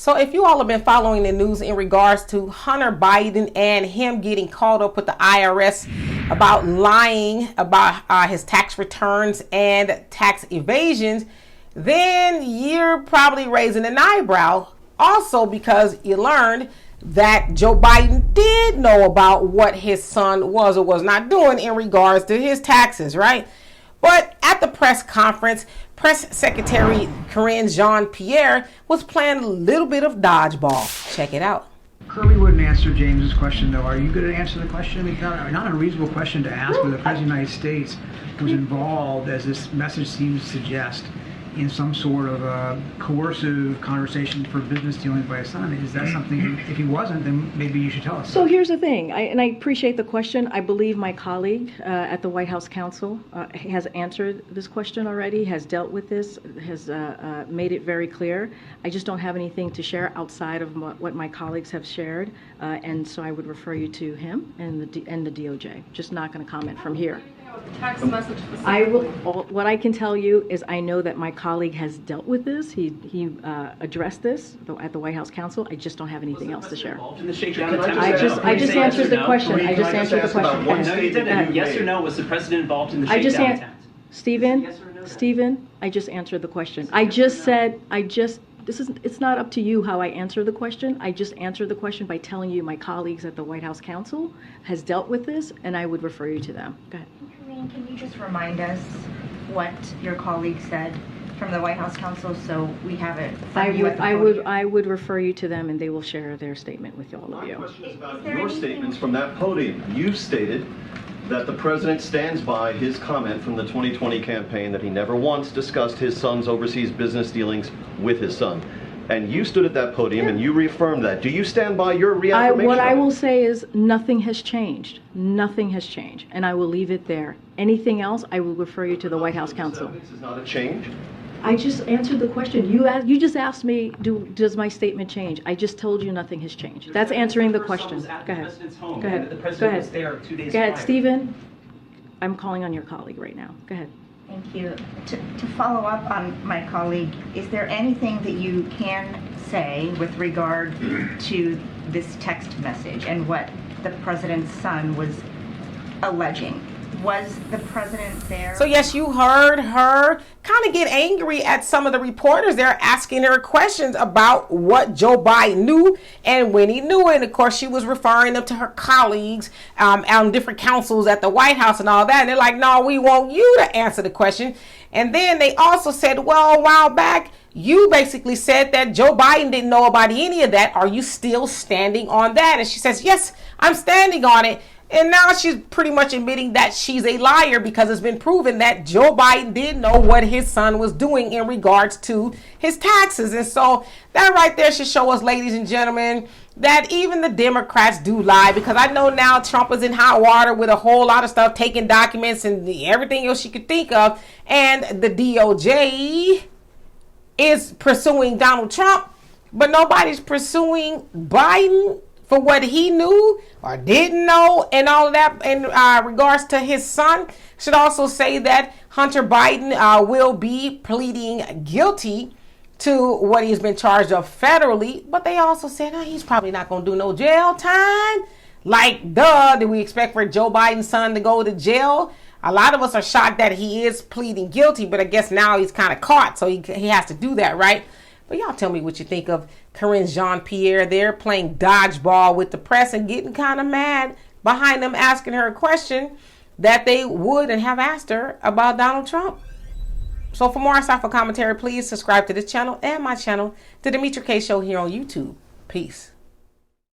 So if you all have been following the news in regards to Hunter Biden and him getting caught up with the IRS about lying about his tax returns and tax evasions, then you're probably raising an eyebrow. Also because you learned that Joe Biden did know about what his son was or was not doing in regards to his taxes, right? But at the press conference, Press Secretary Karine Jean-Pierre was playing a little bit of dodgeball. Check it out. Kirby wouldn't answer James's question, though. Are you going to answer the question? It's not an unreasonable question to ask whether the President of the United States was involved, as this message seems to suggest, in some sort of a coercive conversation for business dealings by his son. Is that something, if he wasn't, then maybe you should tell us. So here's the thing, and I appreciate the question. I believe my colleague at the White House Counsel has answered this question already, has dealt with this, has made it very clear. I just don't have anything to share outside of what my colleagues have shared, and so I would refer you to him and the DOJ. Just not going to comment from here. Text message. I will. What I can tell you is I know that my colleague has dealt with this. He addressed this at the White House Counsel. I just don't have anything else to share. I just answered the question. I just answered the question. No, you didn't. Yes or no? Was the president involved in the shakedown attempt? Stephen, I just answered the question. It's not up to you how I answer the question. I just answered the question by telling you my colleagues at the White House Counsel has dealt with this, and I would refer you to them. Go ahead. Can you just remind us what your colleague said from the White House Counsel so we have it? I would refer you to them, and they will share their statement with all of you. My question is about your statements from that podium. You stated that the president stands by his comment from the 2020 campaign that he never once discussed his son's overseas business dealings with his son. And you stood at that podium and you reaffirmed that. Do you stand by your reaffirmation? What I will say is nothing has changed. Nothing has changed. And I will leave it there. Anything else, I will refer you to the White House Counsel. This is not a change? I just answered the question. You just asked me, does my statement change? I just told you nothing has changed. That's answering the question. Go ahead. Go ahead. The president was there 2 days prior. Go ahead, Stephen. I'm calling on your colleague right now. Go ahead. Thank you. To follow up on my colleague, is there anything that you can say with regard to this text message and what the president's son was alleging? Was the president there? So yes, you heard her kind of get angry at some of the reporters. They're asking her questions about what Joe Biden knew and when he knew it. And of course, she was referring them to her colleagues on different councils at the White House and all that. And they're like, no, we want you to answer the question. And then they also said, well, a while back, you basically said that Joe Biden didn't know about any of that. Are you still standing on that? And she says, yes, I'm standing on it. And now she's pretty much admitting that she's a liar because it's been proven that Joe Biden did know what his son was doing in regards to his taxes. And so that right there should show us, ladies and gentlemen, that even the Democrats do lie, because I know now Trump is in hot water with a whole lot of stuff, taking documents and everything else you could think of. And the DOJ is pursuing Donald Trump, but nobody's pursuing Biden for what he knew or didn't know and all of that in regards to his son. Should also say that Hunter Biden will be pleading guilty to what he's been charged of federally, but they also said he's probably not going to do no jail time. Like, duh, did we expect for Joe Biden's son to go to jail? A lot of us are shocked that he is pleading guilty, but I guess now he's kind of caught, so he has to do that, right? But y'all tell me what you think of Karine Jean-Pierre there playing dodgeball with the press and getting kind of mad behind them asking her a question that they would and have asked her about Donald Trump. So for more insightful commentary, please subscribe to this channel and my channel, The Demetra Kaye Show here on YouTube. Peace.